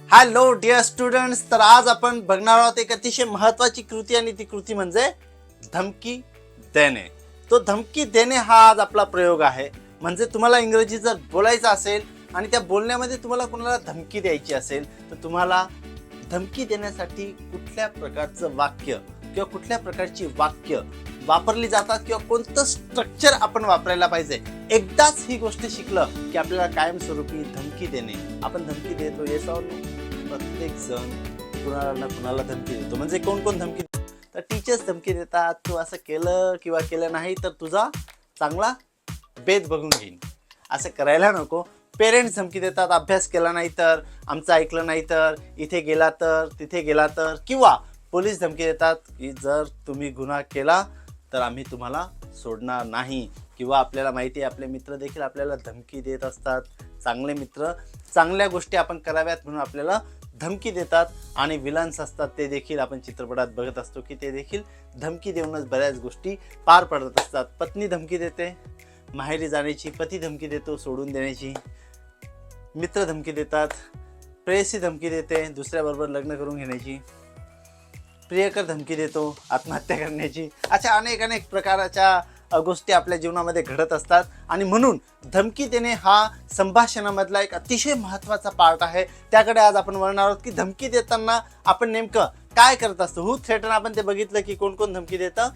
Hello dear students, तर आज आपण बघणार आहोत एक अतिशय महत्त्वाची कृती आणि ती कृती म्हणजे धमकी देणे. तो धमकी देणे हा आज आपला प्रयोग आहे. म्हणजे तुम्हाला इंग्रजी जर बोलायचं असेल आणि त्या बोलण्यामध्ये तुम्हाला कोणाला धमकी द्यायची असेल तर तुम्हाला धमकी देण्यासाठी कुठल्या प्रकारचं वाक्य किंवा कुठल्या प्रकारची वाक्य वापरली जातात किंवा कोणतं स्ट्रक्चर आपण वापरायला पाहिजे. एकदाच ही गोष्ट शिकलं की आपल्याला कायमस्वरूपी धमकी देणे. आपण धमकी देतो येस और नो? प्रत्येक जण कुणाला ना कुणाला धमकी देतो. म्हणजे कोण कोण धमकी देतो? तर टीचर्स धमकी देतात, तू असं केलं किंवा केलं नाही तर तुझा चांगला बेत बघून घेईन. असं करायला नको. पेरेंट्स धमकी देतात, अभ्यास केला नाही तर, आमचं ऐकलं नाही तर, इथे गेला तर, तिथे गेला तर. किंवा पोलीस धमकी देतात की जर तुम्ही गुन्हा केला तर आम्ही तुम्हाला सोडणार नाही. किंवा आपल्याला माहिती आहे आपले मित्र देखील आपल्याला धमकी देत असतात. चांगले मित्र चांगल्या गोष्टी आपण कराव्यात म्हणून आपल्याला धमकी देतात. आणि विलन्स असतात ते देखील आपण चित्रपटात बघत असतो की ते देखील धमकी देऊनच बऱ्याच गोष्टी पार पडत असतात. पत्नी धमकी देते माहेरी जाण्याची, पती धमकी देतो सोडून देण्याची, मित्र धमकी देतात, प्रेयसी धमकी देते दुसऱ्याबरोबर लग्न करून घेण्याची, प्रियकर धमकी देतो आत्महत्या करण्याची. अशा अनेक अनेक प्रकारच्या गोष्टी आपल्या जीवनामध्ये घडत असतात. आणि म्हणून धमकी देणे हा संभाषणामधला एक अतिशय महत्त्वाचा पार्ट आहे. त्याकडे आज आपण वळणार आहोत की धमकी देताना आपण नेमकं काय करत असतो. हू थ्रेटन आपण ते बघितलं की कोण कोण धमकी देतं.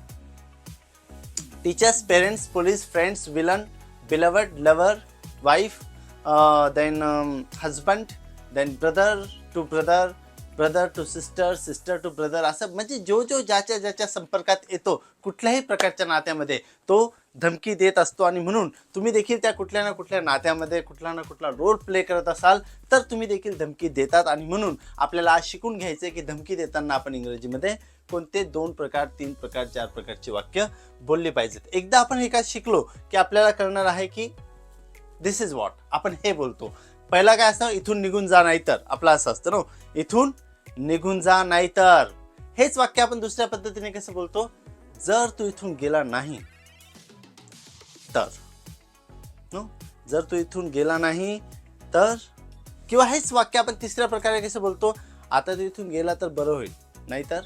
Teachers, parents, police, friends, villain, beloved, lover, wife, then husband, then brother to brother, brother to sister, sister to brother. असं म्हणजे जो ज्याच्या ज्याच्या संपर्कात येतो कुठल्याही प्रकारच्या नात्यामध्ये तो धमकी देत असतो. आणि म्हणून तुम्ही देखील त्या कुठल्या ना कुठल्या नात्यामध्ये कुठला ना कुठला रोल प्ले करत असाल तर तुम्ही देखील धमकी देतात. आणि म्हणून आपल्याला आज शिकून घ्यायचं आहे की धमकी देताना आपण इंग्रजीमध्ये कोणते 2 प्रकार, 3 प्रकार, 4 प्रकारची वाक्य बोलली पाहिजेत. एकदा आपण हे काय शिकलो की आपल्याला कळणार आहे की दिस इज वॉट आपण हे बोलतो. पहिला काय असतं, इथून निघून जा नाहीतर. आपलं असं असतं ना, इथून निघून जा नाहीतर. हेच वाक्य आपण दुसऱ्या पद्धतीने कसं बोलतो, जर तू इथून गेला नाही तर. नो, जर तू इथून गेला नाही तर. किंवा हेच वाक्य आपण तिसऱ्या प्रकारे कसं बोलतो, आता तू इथून गेला तर बरं होईल नाहीतर.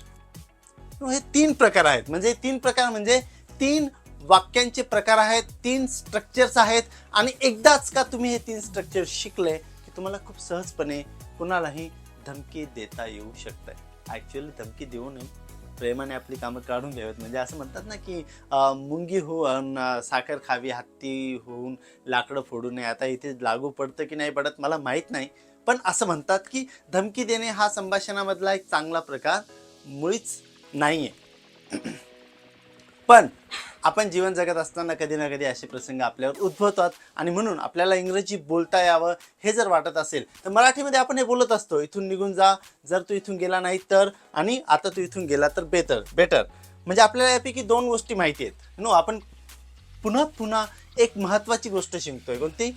हे 3 प्रकार आहेत. म्हणजे 3 प्रकार म्हणजे 3 वाक्यांचे प्रकार आहेत, 3 स्ट्रक्चर्स आहेत. आणि एकदाच का तुम्ही हे 3 स्ट्रक्चर शिकले की तुम्हाला खूप सहजपणे कुणालाही धमकी देता येऊ शकते. ॲक्च्युअली धमकी देऊ नये, प्रेमाने आपली कामं काढून घ्यावीत. म्हणजे असं म्हणतात ना की मुंगी होऊन साखर खावी, हत्ती होऊन लाकडं फोडू नये. आता इथे लागू पडतं की नाही पडत मला माहीत नाही, पण असं म्हणतात की धमकी देणे हा संभाषणामधला एक चांगला प्रकार मुळीच नाही आहे. पण आपण जीवन जगत असताना कधी ना कधी असे प्रसंग आपल्यावर उद्भवतात. आणि म्हणून आपल्याला इंग्रजी बोलता यावं हे जर वाटत असेल तर मराठीमध्ये आपण हे बोलत असतो, इथून निघून जा, जर तू इथून गेला नाही तर, आणि आता तू इथून गेला तर बेटर. म्हणजे आपल्याला यापैकी 2 गोष्टी माहिती आहेत. नो, आपण पुन्हा एक महत्त्वाची गोष्ट शिकतोय. कोणती?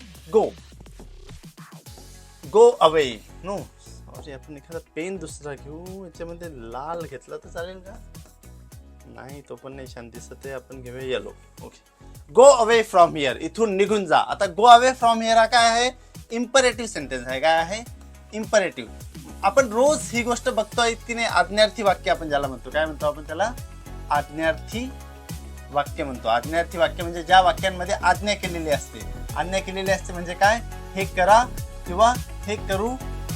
Go away. नो सॉरी, आपण एखादा पेन दुसरा घेऊ. याच्यामध्ये लाल घेतला तर चालेल का? नाही, तो पण नाही छान दिसत आहे. आपण घेऊया yellow. Okay. Go away from here. इथून निघून जा. आता गो अवे फ्रॉम हिअर हा काय आहे? इम्परेटिव्ह सेंटेन्स आहे. काय आहे? इम्परेटिव्ह. आपण रोज ही गोष्ट बघतोय की नाही, आज्ञार्थी वाक्य आपण ज्याला म्हणतो. काय म्हणतो आपण त्याला? आज्ञार्थी वाक्य म्हणतो. आज्ञार्थी वाक्य म्हणजे ज्या वाक्यांमध्ये आज्ञा केलेली असते. आज्ञा केलेली असते म्हणजे काय? हे करा किंवा हे करू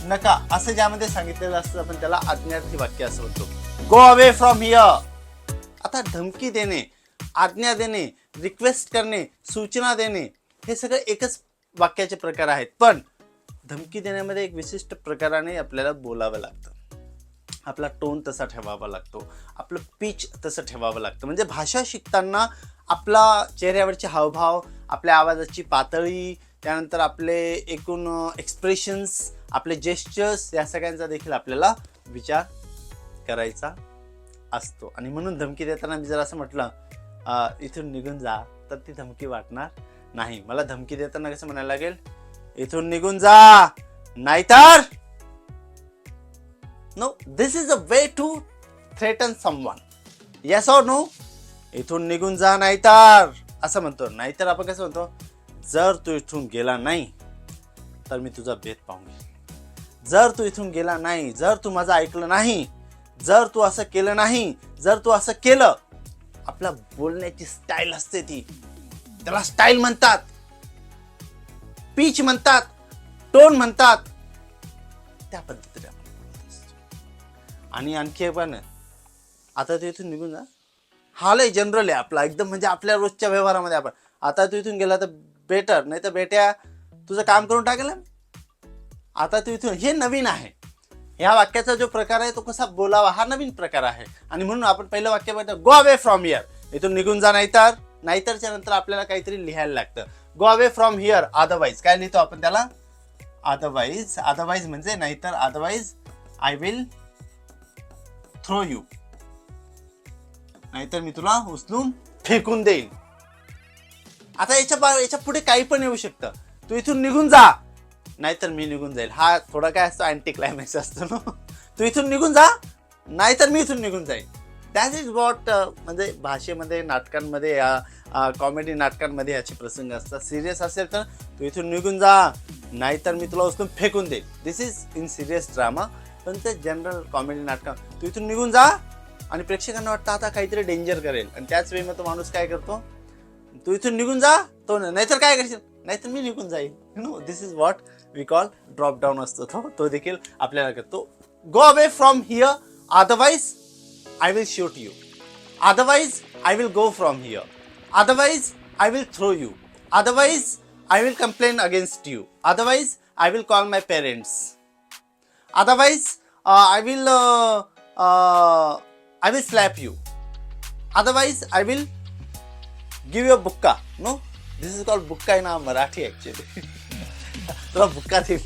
नका असं ज्यामध्ये सांगितलेलं असतं आपण त्याला आज्ञार्थी वाक्य असं म्हणतो. गो अवे फ्रॉम हिअर. आता धमकी देणे, आज्ञा देणे, रिक्वेस्ट करणे, सूचना देणे हे सगळे एकच वाक्याचे प्रकार आहेत. पण धमकी देण्यामध्ये एक विशिष्ट प्रकाराने आपल्याला बोलावं लागतं. आपला टोन तसा ठेवावा लागतो, आपलं पिच तसं ठेवावं लागतं. म्हणजे भाषा शिकताना आपला चेहऱ्यावरचे हावभाव, आपल्या आवाजाची पातळी, त्यानंतर आपले एकूण एक्सप्रेशन्स, आपले जेस्चर्स या सगळ्यांचा देखील आपल्याला विचार करायचा असतो. आणि म्हणून धमकी देताना मी जर असं म्हटलं इथून निघून जा तर ती धमकी वाटणार नाही. मला धमकी देताना कसं म्हणायला लागेल? इथून निघून जा नाहीतर. No, this is a way to threaten someone. Yes or no? इथून निघून जा नाहीतर असं म्हणतो. नाहीतर आपण कसं म्हणतो? जर तू इथून गेला नाही तर मी तुझा बेत पाहून घेईन. जर तू इथून गेला नाही, जर तू माझं ऐकलं नाही, जर तू असं केलं नाही, जर तू असं केलं, आपल्या बोलण्याची स्टाईल असते ती, त्याला स्टाईल म्हणतात, पीच म्हणतात, टोन म्हणतात, त्या पद्धतीने आपण बोलत असतो. आणि आणखी पण आता तू इथून निघून जा, हाल आहे जनरल आहे आपला एकदम, म्हणजे आपल्या रोजच्या व्यवहारामध्ये आपण आता तू इथून गेला तर बेटर, नाही तर बेट्या तुझं काम करून टाकेल. आता तू इथून, हे नवीन आहे. ह्या वाक्याचा जो प्रकार आहे तो कसा बोलावा हा नवीन प्रकार आहे. आणि म्हणून आपण पहिलं वाक्य बघतो, गो अवे फ्रॉम हिअर, इथून निघून जा. नाहीतर, नाहीतरच्या नंतर आपल्याला काहीतरी लिहायला लागतं. Go away from here, otherwise काय लिहितो आपण त्याला, अदरवाईज. अदरवाईज म्हणजे नाहीतर, otherwise I will throw you, नाहीतर मी तुला उचलून फेकून देईल. आता याच्या पुढे काही पण येऊ शकतं. तू इथून निघून जा, नाहीतर मी निघून जाईल. हा थोडा काय असतो, अँटी क्लायमॅक्स असतो ना. तू इथून निघून जा, नाहीतर मी इथून निघून जाईल. दॅट इज वॉट, म्हणजे भाषेमध्ये, नाटकांमध्ये, कॉमेडी नाटकांमध्ये याचे प्रसंग असतात. सिरियस असेल तर तू इथून निघून जा, नाहीतर मी तुला उचलून फेकून देईल. दिस इज इन सिरियस ड्रामा. पण ते जनरल कॉमेडी नाटकात तू इथून निघून जा आणि प्रेक्षकांना वाटतं आता काहीतरी डेंजर करेल, आणि त्याच वेळी मग तो माणूस काय करतो, तू इथून निघून जा, तो नाहीतर काय करशील, नाहीतर मी निघून जाईल. You know, this is what we call drop down असतो. तो देखील आपल्याला करतो. Go away from here, otherwise I will shoot you, otherwise I will go from here, otherwise I will throw you, otherwise I will complain against you, otherwise I will call my parents, otherwise I will slap you, otherwise I will give you a bukka. No, this is called bukka in Marathi actually. तुला बुक्का देईल.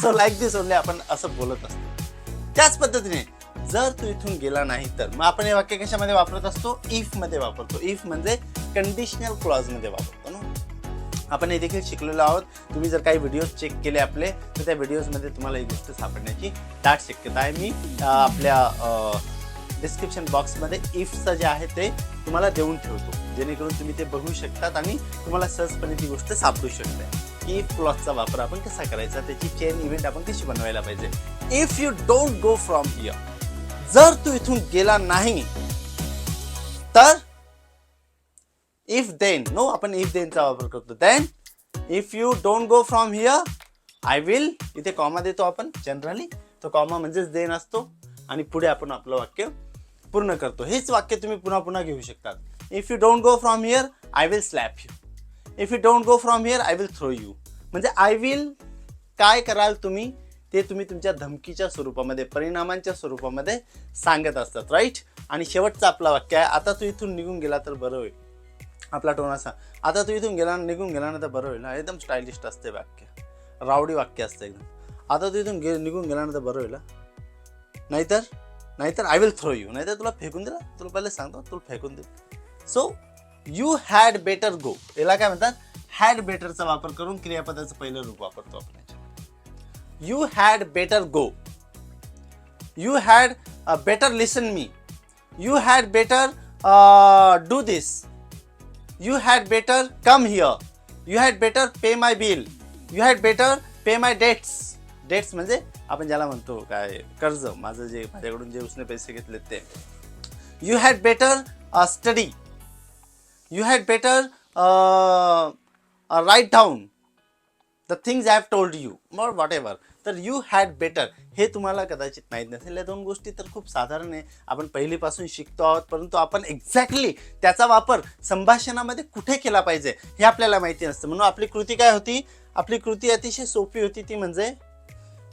So like दिस only आपण असं बोलत असतो. त्याच पद्धतीने जर तू इथून गेला नाही तर मग आपण हे वाक्य कशामध्ये वापरत असतो, इफ मध्ये वापरतो. इफ म्हणजे कंडिशनल क्लॉज मध्ये वापरतो ना. आपण हे देखील शिकलेलो आहोत. तुम्ही जर काही व्हिडिओज चेक केले आपले, तर त्या व्हिडिओजमध्ये तुम्हाला ही गोष्ट सापडण्याची दाट शक्यता आहे. मी आपल्या डिस्क्रिप्शन बॉक्समध्ये इफचं जे आहे ते तुम्हाला देऊन ठेवतो, जेणेकरून तुम्ही ते बघू शकतात आणि तुम्हाला सहजपणे ती गोष्ट सापडू शकते की इफ क्लॉजचा वापर आपण कसा करायचा, त्याची चेन इव्हेंट आपण कशी बनवायला पाहिजे. If you don't go from here, जर तू इथून गेला नाही तर, इफ देन, नो, आपण इफ देनचा वापर करतो. Then if you don't go from here I will, इथे कॉमा देतो आपण जनरली, तो कॉमा म्हणजेच देन असतो आणि पुढे आपण आपलं वाक्य पूर्ण करतो. हेच वाक्य तुम्ही पुन्हा पुन्हा घेऊ शकतात. If you don't go from here I will slap you, if you don't go from here I will throw you. म्हणजे आय विल काय कराल तुम्ही, ते तुम्ही तुमच्या धमकीच्या स्वरूपामध्ये, परिणामांच्या स्वरूपामध्ये सांगत असतात, राईट. आणि शेवटचं आपलं वाक्य आहे, आता तू इथून निघून गेला तर बरं होईल. आपला टोन असा, आता तू इथून निघून गेला ना तर बरं होईल. एकदम स्टायलिश असते वाक्य, रावडी वाक्य असतं एकदम. आता तू इथून निघून गेला ना तर बरं होईल, नाहीतर आय विल थ्रो यू, नाहीतर तुला फेकून दिला. तुला पहिले सांगतो, तुला फेकून दे. So you had better go, याला काय म्हणतात, हॅड बेटरचा वापर करून क्रियापदाचं पहिलं रूप वापरतो आपण याच्यामध्ये. You had better go, you had better listen me, you had better do this, you had better come here, you had better pay my bill, you had better pay my debts. Debts म्हणजे आपण ज्याला म्हणतो काय, कर्ज, माझं जे माझ्याकडून जे उसने पैसे घेतलेत ते. You had better study, you had better write down the things I have told you, more whatever. तर यू हॅड बेटर हे तुम्हाला कदाचित माहीत नसेल. या दोन गोष्टी तर खूप साधारण आहे, आपण पहिलीपासून शिकतो आहोत, परंतु आपण एक्झॅक्टली त्याचा वापर संभाषणामध्ये कुठे केला पाहिजे हे आपल्याला माहिती नसतं. म्हणून आपली कृती काय होती, आपली कृती अतिशय सोपी होती. ती म्हणजे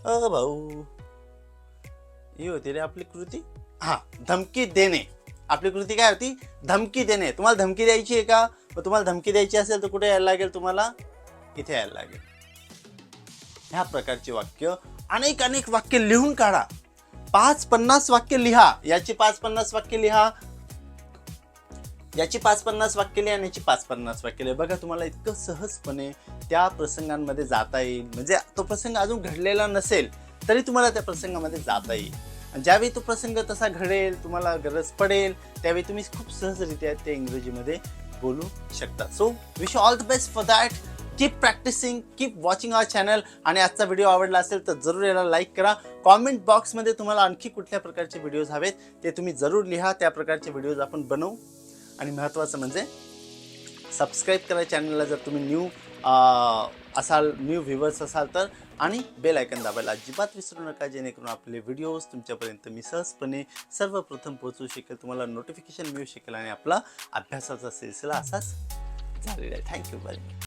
भाऊ ही होती रे आपली कृती, हा, धमकी देणे. आपली कृती काय होती, धमकी देणे. तुम्हाला धमकी द्यायची आहे का, तुम्हाला धमकी द्यायची असेल तर कुठे यायला लागेल, तुम्हाला इथे यायला लागेल. ह्या प्रकारची वाक्य, अनेक वाक्य लिहून काढा. 5-50 वाक्य लिहा, याची 5-50 वाक्य लिहा, याची 5-50 वाक्य लिहा, आणि याची 5-50 वाक्य लिहा. बघा तुम्हाला इतकं सहजपणे त्या प्रसंगांमध्ये जाता येईल. म्हणजे तो प्रसंग अजून घडलेला नसेल तरी तुम्हाला त्या प्रसंगामध्ये जाता येईल. आणि ज्यावेळी तो प्रसंग तसा घडेल, तुम्हाला गरज पडेल, त्यावेळी तुम्ही खूप सहजरित्या ते इंग्रजीमध्ये बोलू शकता. So wish all the best for that. Keep practicing, keep watching our channel. आणि आजचा व्हिडिओ आवडला असेल तर जरूर याला लाईक करा. कॉमेंट बॉक्समध्ये तुम्हाला आणखी कुठल्या प्रकारचे व्हिडिओज हवेत ते तुम्ही जरूर लिहा. त्या प्रकारचे व्हिडिओज आपण बनवू. आणि महत्त्वाचं म्हणजे सबस्क्राईब करा चॅनलला जर तुम्ही असाल, न्यू व्ह्यूवर्स असाल तर. आणि बेल आयकन दाबायला अजिबात विसरू नका, जेणेकरून आपले व्हिडिओज तुमच्यापर्यंत मी सहजपणे सर्वप्रथम पोहोचू शकेल, तुम्हाला नोटिफिकेशन मिळू शकेल आणि आपला अभ्यासाचा सिलसिला असाच झालेला आहे. थँक्यू. बाय.